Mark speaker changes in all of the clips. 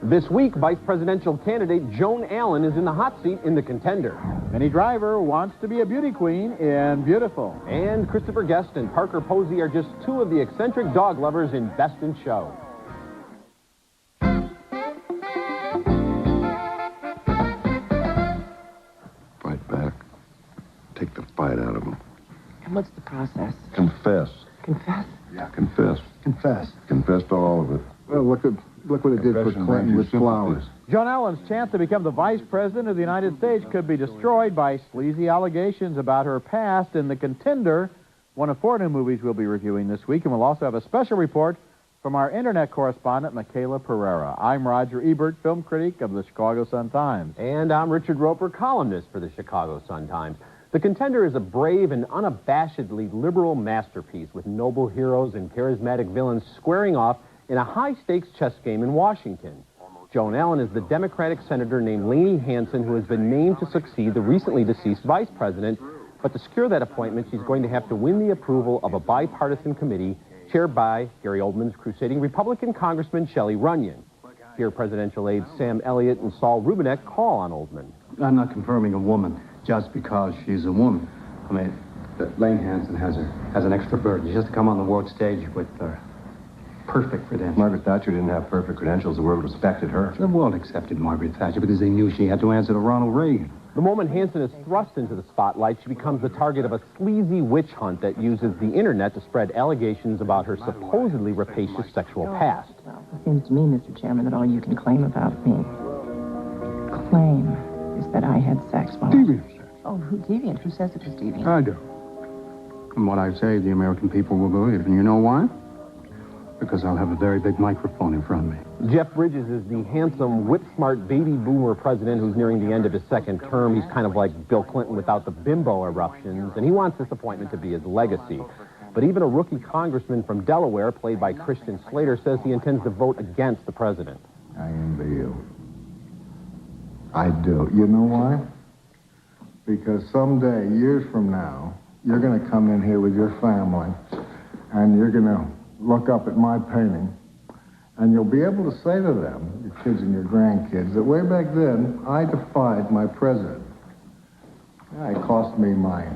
Speaker 1: This week, vice presidential candidate Joan Allen is in the hot seat in The Contender.
Speaker 2: Minnie Driver wants to be a beauty queen in Beautiful.
Speaker 1: And Christopher Guest and Parker Posey are just two of the eccentric dog lovers in Best in Show.
Speaker 3: Fight back. Take the fight out of them.
Speaker 4: And what's the process?
Speaker 3: Confess.
Speaker 4: Confess?
Speaker 3: Yeah, confess.
Speaker 5: Confess.
Speaker 3: Confess to all of it.
Speaker 5: Well, look what it did for Clinton with flowers.
Speaker 2: Joan Allen's chance to become the vice president of the United States could be destroyed by sleazy allegations about her past in The Contender, one of 4 new movies we'll be reviewing this week, and we'll also have a special report from our internet correspondent, Michaela Pereira. I'm Roger Ebert, film critic of the Chicago Sun-Times.
Speaker 1: And I'm Richard Roeper, columnist for the Chicago Sun-Times. The Contender is a brave and unabashedly liberal masterpiece with noble heroes and charismatic villains squaring off in a high-stakes chess game in Washington. Joan Allen is the Democratic senator named Lainey Hansen, who has been named to succeed the recently deceased vice president. But to secure that appointment, she's going to have to win the approval of a bipartisan committee chaired by Gary Oldman's crusading Republican Congressman Shelley Runyon. Here, presidential aides Sam Elliott and Saul Rubinek call on Oldman.
Speaker 6: I'm not confirming a woman just because she's a woman. I mean, Lane Hansen has an extra burden. She has to come on the world stage with perfect credentials.
Speaker 3: Margaret Thatcher didn't have perfect credentials. The world respected her.
Speaker 6: The world accepted Margaret Thatcher because they knew she had to answer to Ronald Reagan.
Speaker 1: The moment Hansen is thrust into the spotlight, she becomes the target of a sleazy witch hunt that uses the internet to spread allegations about her supposedly rapacious sexual past.
Speaker 4: Well, it seems to me, Mr. Chairman, that all you can claim about me, is that I had sex while
Speaker 5: Deviant sex.
Speaker 4: Oh, who deviant? Who says it was deviant?
Speaker 5: I do. And what I say, the American people will believe. And you know why? Because I'll have a very big microphone in front of me.
Speaker 1: Jeff Bridges is the handsome, whip-smart baby boomer president who's nearing the end of his second term. He's kind of like Bill Clinton without the bimbo eruptions, and he wants this appointment to be his legacy. But even a rookie congressman from Delaware, played by Christian Slater, says he intends to vote against the president.
Speaker 3: I envy you. I do. You know why?
Speaker 5: Because someday, years from now, you're going to come in here with your family, and you're going to look up at my painting, and you'll be able to say to them, your kids and your grandkids, that way back then, I defied my president. Yeah, it cost me my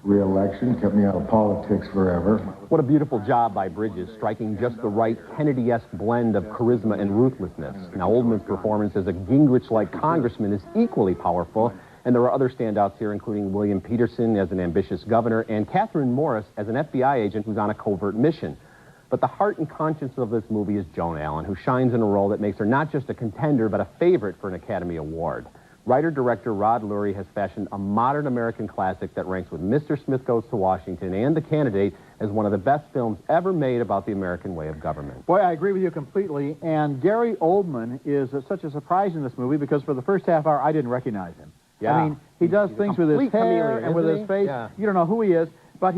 Speaker 5: re-election, kept me out of politics forever.
Speaker 1: What a beautiful job by Bridges, striking just the right Kennedy-esque blend of charisma and ruthlessness. Now, Oldman's performance as a Gingrich-like congressman is equally powerful, and there are other standouts here, including William Peterson as an ambitious governor and Catherine Morris as an FBI agent who's on a covert mission. But the heart and conscience of this movie is Joan Allen, who shines in a role that makes her not just a contender, but a favorite for an Academy Award. Writer-director Rod Lurie has fashioned a modern American classic that ranks with Mr. Smith Goes to Washington and The Candidate as one of the best films ever made about the American way of government.
Speaker 2: Boy, I agree with you completely. And Gary Oldman is such a surprise in this movie because for the first half hour, I didn't recognize him.
Speaker 1: Yeah.
Speaker 2: I mean, he does things with his hair and with his face.
Speaker 1: Yeah.
Speaker 2: You don't know who he is, but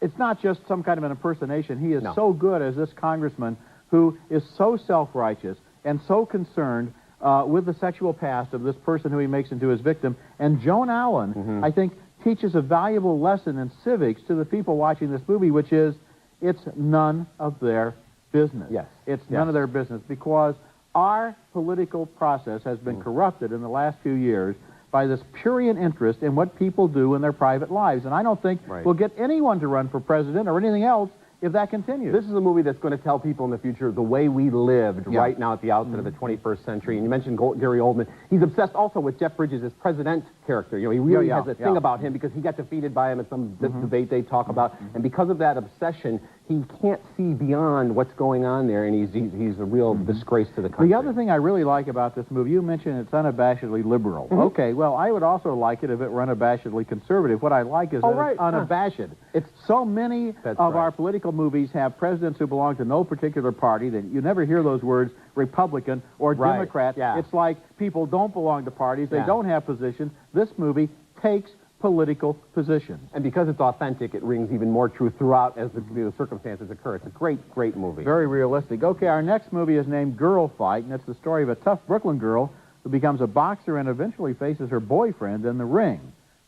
Speaker 2: it's not just some kind of an impersonation. He is so good as this congressman who is so self-righteous and so concerned with the sexual past of this person who he makes into his victim. And Joan Allen, I think, teaches a valuable lesson in civics to the people watching this movie, which is it's none of their business.
Speaker 1: Yes.
Speaker 2: It's none of their business because our political process has been corrupted in the last few years by this prurient interest in what people do in their private lives. And I don't think we'll get anyone to run for president or anything else if that continues.
Speaker 1: This is a movie that's going to tell people in the future the way we lived right now at the outset of the 21st century. And you mentioned Gary Oldman. He's obsessed also with Jeff Bridges' as president character. You know, he really has a thing about him because he got defeated by him at some debate they talk about. And because of that obsession, he can't see beyond what's going on there, and he's a real disgrace to the country.
Speaker 2: The other thing I really like about this movie, you mentioned it's unabashedly liberal. Okay, well, I would also like it if it were unabashedly conservative. What I like is that it's unabashed. It's so many of our political movies have presidents who belong to no particular party that you never hear those words Republican or Democrat. It's like people don't belong to parties. They don't have positions. This movie takes political positions.
Speaker 1: And because it's authentic, it rings even more true throughout as the circumstances occur. It's a great, great movie.
Speaker 2: Very realistic. Okay, our next movie is named Girlfight, and it's the story of a tough Brooklyn girl who becomes a boxer and eventually faces her boyfriend in the ring.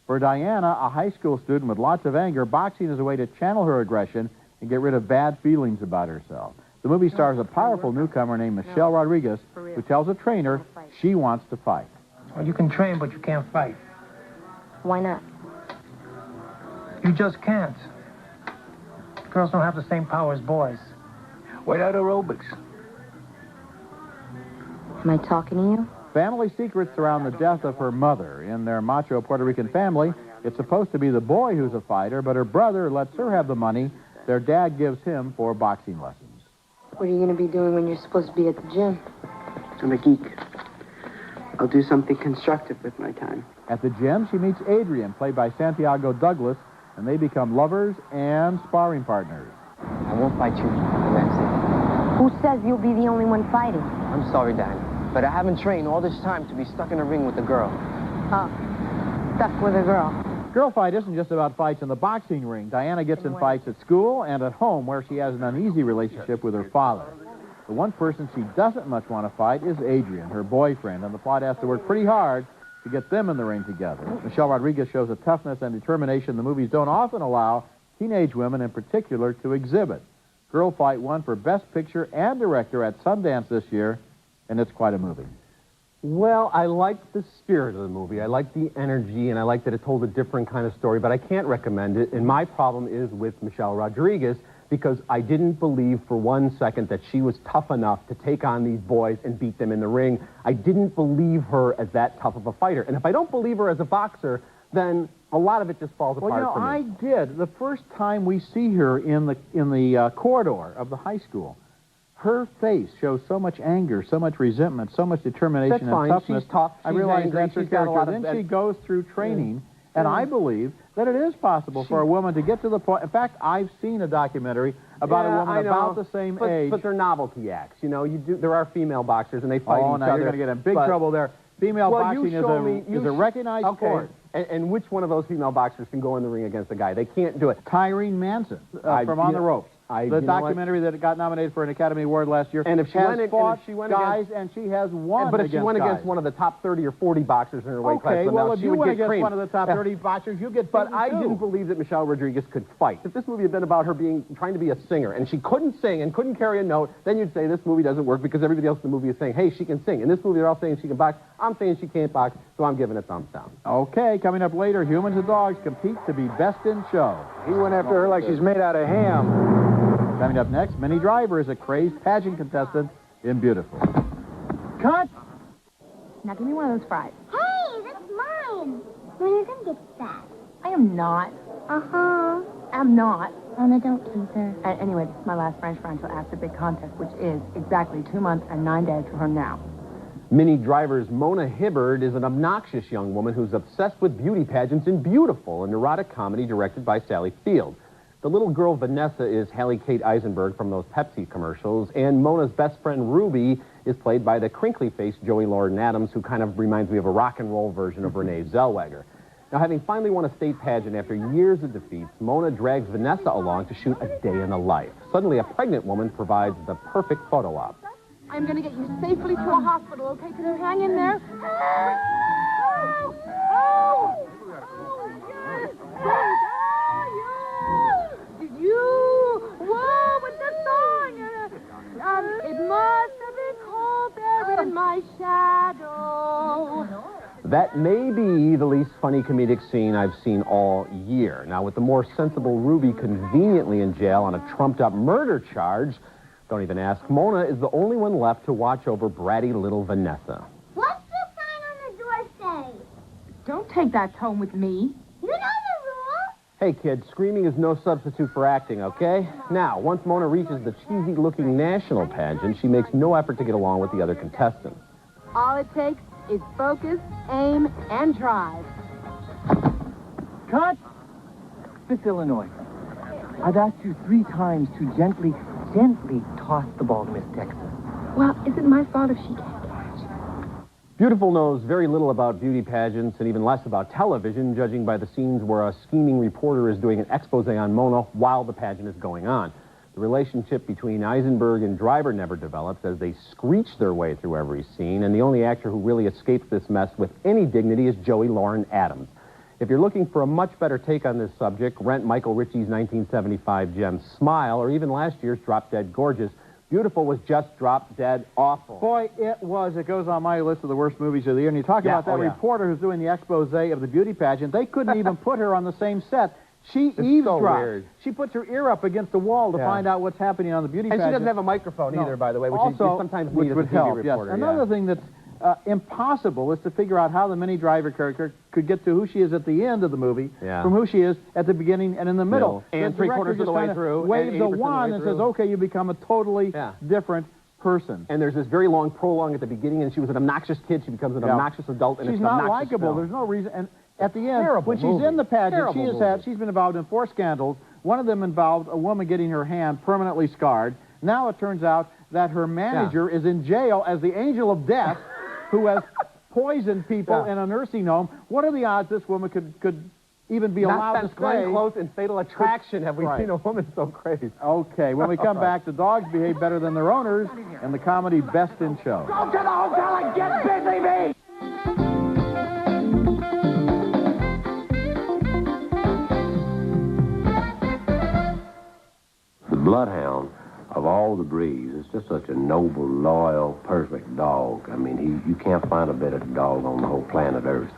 Speaker 2: For Diana, a high school student with lots of anger, boxing is a way to channel her aggression and get rid of bad feelings about herself. The movie stars a powerful newcomer named Michelle Rodriguez, who tells a trainer she wants to fight.
Speaker 7: Well, you can train, but you can't fight.
Speaker 8: Why not?
Speaker 7: You just can't. Girls don't have the same power as boys. Wait out aerobics.
Speaker 8: Am I talking to you?
Speaker 2: Family secrets surround the death of her mother. In their macho Puerto Rican family, it's supposed to be the boy who's a fighter, but her brother lets her have the money their dad gives him for boxing lessons.
Speaker 8: What are you going to be doing when you're supposed to be at the gym?
Speaker 9: I'm a geek. I'll do something constructive with my time.
Speaker 2: At the gym, she meets Adrian, played by Santiago Douglas, and they become lovers and sparring partners.
Speaker 9: I won't fight you. That's it.
Speaker 8: Who says you'll be the only one fighting?
Speaker 9: I'm sorry, Danny, but I haven't trained all this time to be stuck in a ring with a girl.
Speaker 8: Oh, stuck with a girl.
Speaker 2: Girlfight isn't just about fights in the boxing ring. Diana gets in fights at school and at home, where she has an uneasy relationship with her father. The one person she doesn't much want to fight is Adrian, her boyfriend, and the plot has to work pretty hard to get them in the ring together. Michelle Rodriguez shows a toughness and determination the movies don't often allow teenage women in particular to exhibit. Girlfight won for Best Picture and Director at Sundance this year, and it's quite a movie.
Speaker 1: Well, I liked the spirit of the movie. I liked the energy, and I liked that it told a different kind of story, but I can't recommend it. And my problem is with Michelle Rodriguez, because I didn't believe for 1 second that she was tough enough to take on these boys and beat them in the ring. I didn't believe her as that tough of a fighter. And if I don't believe her as a boxer, then a lot of it just falls apart for me.
Speaker 2: I did. The first time we see her in the corridor of the high school, her face shows so much anger, so much resentment, so much determination and toughness.
Speaker 1: She's tough.
Speaker 2: I realize
Speaker 1: angry.
Speaker 2: that's her character. Then she goes through training, and I believe that it is possible for a woman to get to the point. In fact, I've seen a documentary about a woman about the same age.
Speaker 1: But they're novelty acts. You know, there are female boxers, and they fight each other.
Speaker 2: Oh, now you're going to get in big trouble there. Female boxing is a recognized sport.
Speaker 1: And which one of those female boxers can go in the ring against a guy? They can't do it.
Speaker 2: Tyrene Manson from On the Ropes. The documentary that got nominated for an Academy Award last year.
Speaker 1: And if she went
Speaker 2: guys, and she has won.
Speaker 1: But if she went against one of the top 30 or 40 boxers in her weight class,
Speaker 2: if you went against one of the top 30 boxers, you get.
Speaker 1: But I didn't believe that Michelle Rodriguez could fight. If this movie had been about her trying to be a singer, and she couldn't sing and couldn't carry a note, then you'd say this movie doesn't work because everybody else in the movie is saying, hey, she can sing. In this movie, they're all saying she can box. I'm saying she can't box, so I'm giving it thumbs down.
Speaker 2: Okay, coming up later, humans and dogs compete to be best in show.
Speaker 7: He went after her like she's made out of ham.
Speaker 2: Coming up next, Minnie Driver is a crazed pageant contestant in Beautiful.
Speaker 7: Cut!
Speaker 8: Now give me one of those fries.
Speaker 10: Hey, that's mine. When are you going to get that?
Speaker 8: I am not.
Speaker 10: Uh-huh.
Speaker 8: I'm not.
Speaker 10: Oh, no, don't tease her.
Speaker 8: Anyway, this is my last French fry until after the big contest, which is exactly 2 months and 9 days from now.
Speaker 1: Minnie Driver's Mona Hibbard is an obnoxious young woman who's obsessed with beauty pageants in Beautiful, a neurotic comedy directed by Sally Field. The little girl Vanessa is Hallie Kate Eisenberg from those Pepsi commercials, and Mona's best friend Ruby is played by the crinkly-faced Joey Lauren Adams, who kind of reminds me of a rock and roll version of Renee Zellweger. Now, having finally won a state pageant after years of defeats, Mona drags Vanessa along to shoot a day in the life. Suddenly, a pregnant woman provides the perfect photo op.
Speaker 11: I'm going to get you safely to a hospital, okay? Can you hang in there? Oh! Oh! Yes! Whoa, with the song! It must have been cold there in my shadow.
Speaker 1: That may be the least funny comedic scene I've seen all year. Now, with the more sensible Ruby conveniently in jail on a trumped-up murder charge, don't even ask, Mona is the only one left to watch over bratty little Vanessa.
Speaker 10: What's the sign on the door say?
Speaker 11: Don't take that tone with me.
Speaker 10: You know the rule.
Speaker 1: Hey, kid, screaming is no substitute for acting, okay? Now, once Mona reaches the cheesy-looking national pageant, she makes no effort to get along with the other contestants.
Speaker 11: All it takes is focus, aim, and drive.
Speaker 9: Cut! Miss Illinois, I've asked you 3 times to gently toss the ball to Miss Texas.
Speaker 11: Well, is it my fault if she can't catch?
Speaker 1: Beautiful knows very little about beauty pageants and even less about television, judging by the scenes where a scheming reporter is doing an expose on Mona while the pageant is going on. The relationship between Eisenberg and Driver never develops as they screech their way through every scene, and the only actor who really escapes this mess with any dignity is Joey Lauren Adams. If you're looking for a much better take on this subject, rent Michael Ritchie's 1975 gem Smile, or even last year's Drop Dead Gorgeous. Beautiful was just drop dead awful.
Speaker 2: Boy, it was. It goes on my list of the worst movies of the year. And you talk about that reporter who's doing the expose of the beauty pageant. They couldn't even put her on the same set. She eavesdropped. She puts her ear up against the wall to find out what's happening on the beauty pageant.
Speaker 1: And she doesn't have a microphone either, by the way, which you sometimes need as a TV reporter.
Speaker 2: Yes. Another thing that's impossible is to figure out how the Minnie Driver character could get to who she is at the end of the movie from who she is at the beginning and in the middle.
Speaker 1: And three-quarters of the way through.
Speaker 2: Waves the wand and says, okay, you become a totally different person.
Speaker 1: And there's this very long prologue at the beginning, and she was an obnoxious kid. She becomes an obnoxious adult, and
Speaker 2: she's
Speaker 1: it's
Speaker 2: not likable. There's no reason. And at the end, when she's in the pageant, she's been involved in 4 scandals. One of them involved a woman getting her hand permanently scarred. Now it turns out that her manager is in jail as the angel of death who has poisoned people in a nursing home. What are the odds this woman could even be allowed to stay?
Speaker 1: Not that close in Fatal Attraction have we seen a woman so crazy.
Speaker 2: Okay, when we come back, the dogs behave better than their owners, and the comedy Best in Show.
Speaker 11: Go to the hotel and get busy, me!
Speaker 12: The Bloodhound, of all the breeds, is just such a noble, loyal, perfect dog. I mean, you can't find a better dog on the whole planet Earth.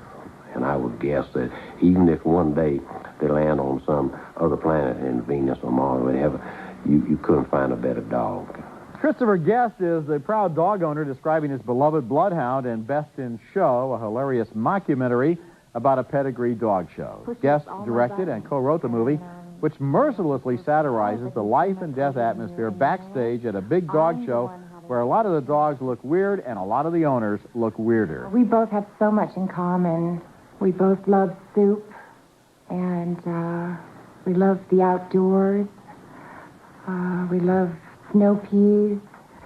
Speaker 12: And I would guess that even if one day they land on some other planet in Venus or Mars or whatever, you couldn't find a better dog.
Speaker 2: Christopher Guest is the proud dog owner describing his beloved Bloodhound in Best in Show, a hilarious mockumentary about a pedigree dog show. Guest directed and co-wrote the movie, which mercilessly satirizes the life and death atmosphere backstage at a big dog show where a lot of the dogs look weird and a lot of the owners look weirder.
Speaker 13: We both have so much in common. We both love soup, and we love the outdoors. We love snow peas.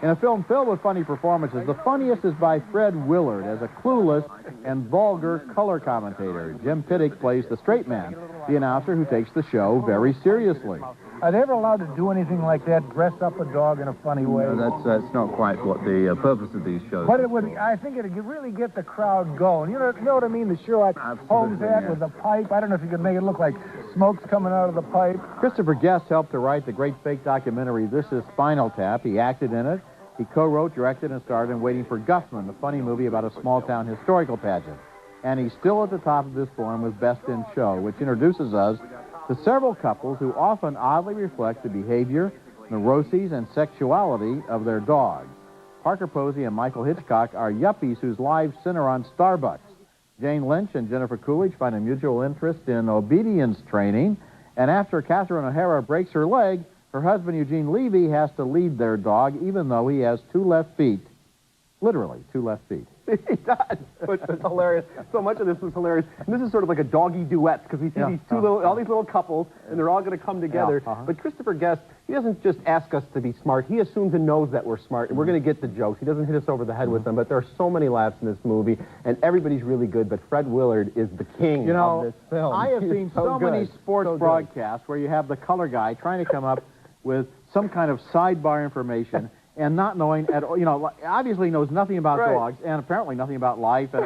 Speaker 2: In a film filled with funny performances, the funniest is by Fred Willard as a clueless and vulgar color commentator. Jim Pittick plays the straight man, the announcer who takes the show very seriously.
Speaker 7: Are they ever allowed to do anything like that, dress up a dog in a funny way?
Speaker 14: No, that's not quite what the purpose of these shows.
Speaker 7: But it would, I think it'd really get the crowd going. You know what I mean? The Sherlock Holmes hat with the pipe. I don't know if you could make it look like smoke's coming out of the pipe.
Speaker 2: Christopher Guest helped to write the great fake documentary This Is Spinal Tap. He acted in it. He co-wrote, directed, and starred in Waiting for Guffman, the funny movie about a small-town historical pageant. And he's still at the top of his form with Best in Show, which introduces us to several couples who often oddly reflect the behavior, neuroses, and sexuality of their dogs. Parker Posey and Michael Hitchcock are yuppies whose lives center on Starbucks. Jane Lynch and Jennifer Coolidge find a mutual interest in obedience training, and after Catherine O'Hara breaks her leg, her husband Eugene Levy has to lead their dog even though he has 2 left feet. Literally, 2 left feet.
Speaker 1: He does, which is hilarious. So much of this was hilarious. And this is sort of like a doggy duet, because we see these all these little couples, and they're all going to come together. But Christopher Guest, he doesn't just ask us to be smart. He assumes and knows that we're smart, and we're going to get the jokes. He doesn't hit us over the head with them, but there are so many laughs in this movie, and everybody's really good, but Fred Willard is the king of this film.
Speaker 2: I have seen so many sports broadcasts where you have the color guy trying to come up with some kind of sidebar information and not knowing, obviously knows nothing about dogs and apparently nothing about life. And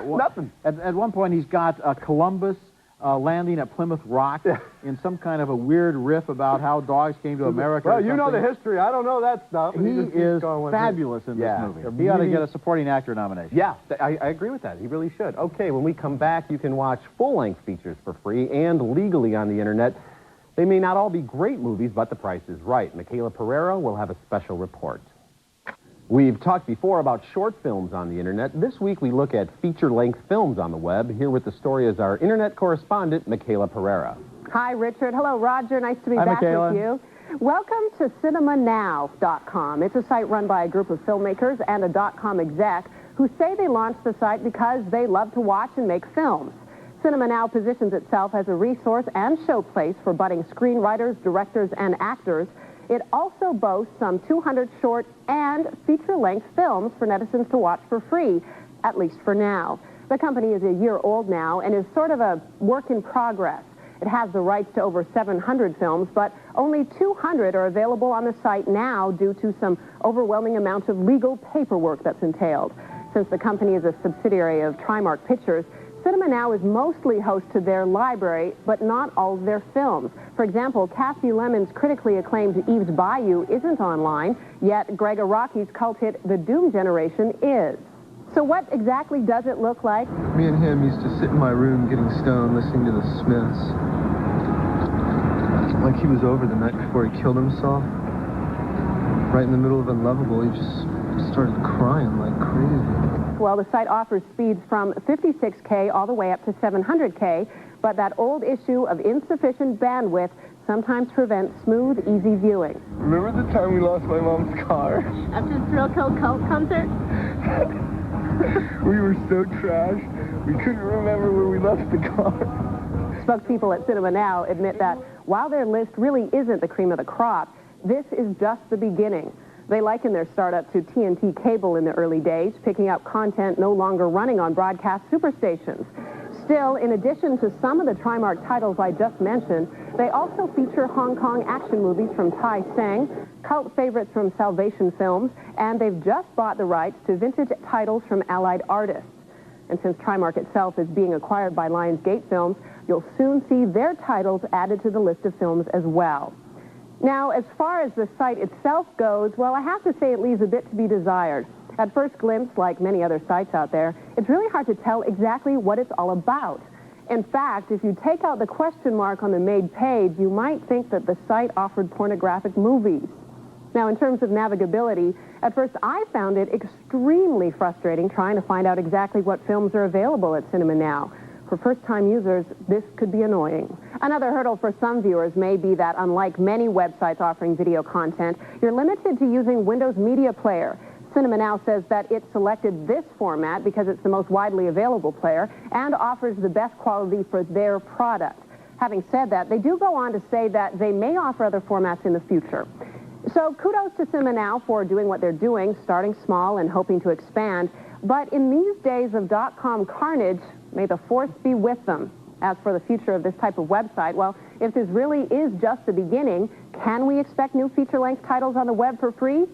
Speaker 2: at one point, he's got Columbus landing at Plymouth Rock in some kind of a weird riff about how dogs came to America.
Speaker 1: Well, you know the history. I don't know that stuff.
Speaker 2: He is fabulous in this movie. He ought to get a supporting actor nomination.
Speaker 1: Yeah, I agree with that. He really should. Okay, when we come back, you can watch full-length features for free and legally on the internet. They may not all be great movies, but the price is right. Michaela Pereia will have a special report. We've talked before about short films on the internet. This week we look at feature-length films on the web. Here with the story is our internet correspondent, Michaela Pereia.
Speaker 15: Hi, Richard. Hello, Roger. Nice to be back with you. Welcome to cinemanow.com. It's a site run by a group of filmmakers and a .com exec who say they launched the site because they love to watch and make films. Cinema Now positions itself as a resource and showplace for budding screenwriters, directors, and actors. It also boasts some 200 short and feature-length films for netizens to watch for free, at least for now. The company is a year old now and is sort of a work in progress. It has the rights to over 700 films, but only 200 are available on the site now due to some overwhelming amounts of legal paperwork that's entailed. Since the company is a subsidiary of Trimark Pictures, Cinema Now is mostly host to their library, but not all of their films. For example, Kathy Lemon's critically acclaimed Eve's Bayou isn't online, yet Greg Araki's cult hit The Doom Generation is. So what exactly does it look like?
Speaker 16: Me and him used to sit in my room getting stoned, listening to the Smiths. Like he was over the night before he killed himself. Right in the middle of Unlovable, he just started crying like crazy.
Speaker 15: Well, the site offers speeds from 56K all the way up to 700K, but that old issue of insufficient bandwidth sometimes prevents smooth, easy viewing.
Speaker 16: Remember the time we lost my mom's car?
Speaker 11: After the Thrill Kill Cult concert?
Speaker 16: We were so trashed, we couldn't remember where we left the car.
Speaker 15: Spokespeople at Cinema Now admit that while their list really isn't the cream of the crop, this is just the beginning. They liken their startup to TNT Cable in the early days, picking up content no longer running on broadcast superstations. Still, in addition to some of the Trimark titles I just mentioned, they also feature Hong Kong action movies from Tai Sang, cult favorites from Salvation Films, and they've just bought the rights to vintage titles from Allied artists. And since Trimark itself is being acquired by Lionsgate Films, you'll soon see their titles added to the list of films as well. Now, as far as the site itself goes, well, I have to say it leaves a bit to be desired. At first glimpse, like many other sites out there, it's really hard to tell exactly what it's all about. In fact, if you take out the question mark on the main page, you might think that the site offered pornographic movies. Now, in terms of navigability, at first I found it extremely frustrating trying to find out exactly what films are available at Cinema Now. For first-time users, this could be annoying. Another hurdle for some viewers may be that unlike many websites offering video content, you're limited to using Windows Media Player. Cinema Now says that it selected this format because it's the most widely available player and offers the best quality for their product. Having said that, they do go on to say that they may offer other formats in the future. So kudos to Cinema Now for doing what they're doing, starting small and hoping to expand. But in these days of .com carnage, may the force be with them. As for the future of this type of website, well, if this really is just the beginning, can we expect new feature-length titles on the web for free?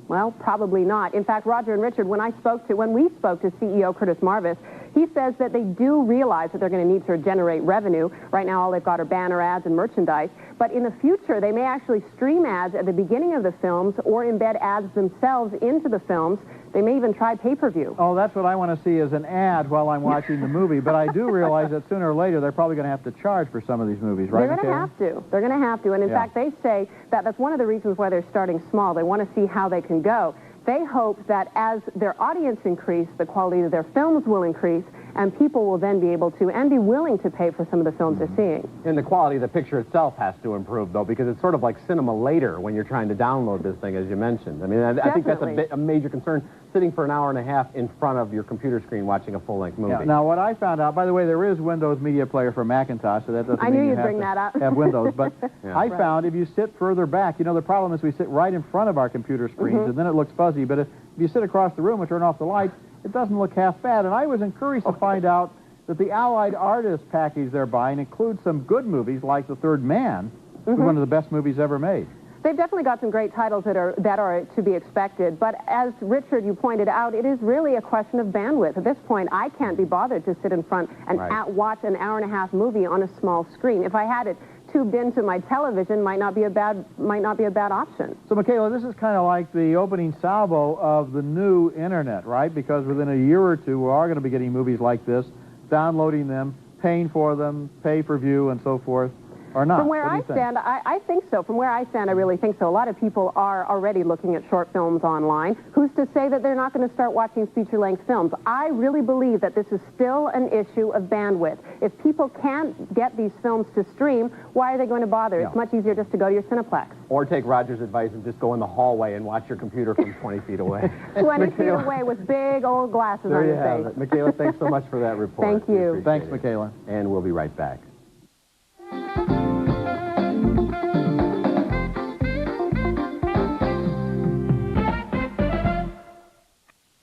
Speaker 15: Well, probably not. In fact, Roger and Richard, when we spoke to CEO Curtis Marvis, he says that they do realize that they're going to need to generate revenue. Right now, all they've got are banner ads and merchandise. But in the future, they may actually stream ads at the beginning of the films or embed ads themselves into the films. They may even try pay-per-view.
Speaker 2: Oh, that's what I want to see is an ad while I'm watching the movie. But I do realize that sooner or later, they're probably going to have to charge for some of these movies, right?
Speaker 15: They're going to have to. They're going to have to. And in fact, they say that that's one of the reasons why they're starting small. They want to see how they can go. They hope that as their audience increase, the quality of their films will increase, and people will then be able to and be willing to pay for some of the films they're seeing.
Speaker 1: And the quality of the picture itself has to improve, though, because it's sort of like cinema later when you're trying to download this thing, as you mentioned. I mean, I think that's a major concern, sitting for an hour and a half in front of your computer screen watching a full-length movie.
Speaker 2: Yeah, now, what I found out, by the way, there is Windows Media Player for Macintosh, so that doesn't mean you have to have Windows. But I found if you sit further back, you know, the problem is we sit right in front of our computer screens, and then it looks fuzzy. But if you sit across the room and turn off the light, it doesn't look half bad. And I was encouraged to find out that the Allied Artists package they're buying includes some good movies like The Third Man, one of the best movies ever made.
Speaker 15: They've definitely got some great titles that are to be expected. But as Richard, you pointed out, it is really a question of bandwidth. At this point, I can't be bothered to sit in front and watch an hour-and-a-half movie on a small screen. If I had it tubed into my television, might not be a bad option.
Speaker 2: So, Michaela, this is kind of like the opening salvo of the new internet, right? Because within a year or two, we are going to be getting movies like this, downloading them, paying for them, pay-per-view, and so forth. Or not?
Speaker 15: From where I stand, I think so. From where I stand, I really think so. A lot of people are already looking at short films online. Who's to say that they're not going to start watching feature-length films? I really believe that this is still an issue of bandwidth. If people can't get these films to stream, why are they going to bother? It's much easier just to go to your Cineplex.
Speaker 1: Or take Roger's advice and just go in the hallway and watch your computer from 20 feet away.
Speaker 15: 20 feet away with big old glasses on your face.
Speaker 1: It. Michaela, thanks so much for that report.
Speaker 15: Thank you.
Speaker 2: Thanks, Michaela.
Speaker 1: And we'll be right back.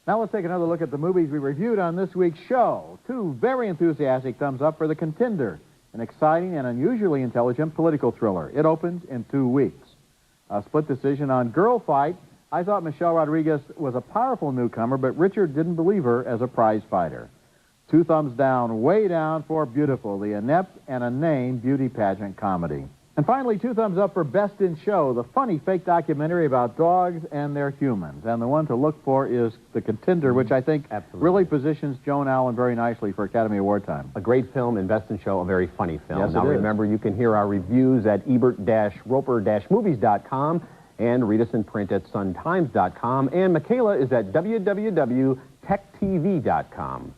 Speaker 2: Now let's take another look at the movies we reviewed on this week's show. 2 very enthusiastic thumbs up for The Contender, an exciting and unusually intelligent political thriller. It opens in 2 weeks. A split decision on Girlfight. I thought Michelle Rodriguez was a powerful newcomer, but Richard didn't believe her as a prize fighter. 2 thumbs down, way down for Beautiful, the inept and inane beauty pageant comedy. And finally, 2 thumbs up for Best in Show, the funny fake documentary about dogs and their humans. And the one to look for is The Contender, which I think really positions Joan Allen very nicely for Academy Award time.
Speaker 1: A great film, and Best in Show, a very funny film.
Speaker 2: Yes,
Speaker 1: now, remember, you can hear our reviews at ebert-roper-movies.com and read us in print at suntimes.com. And Michaela is at www.techtv.com.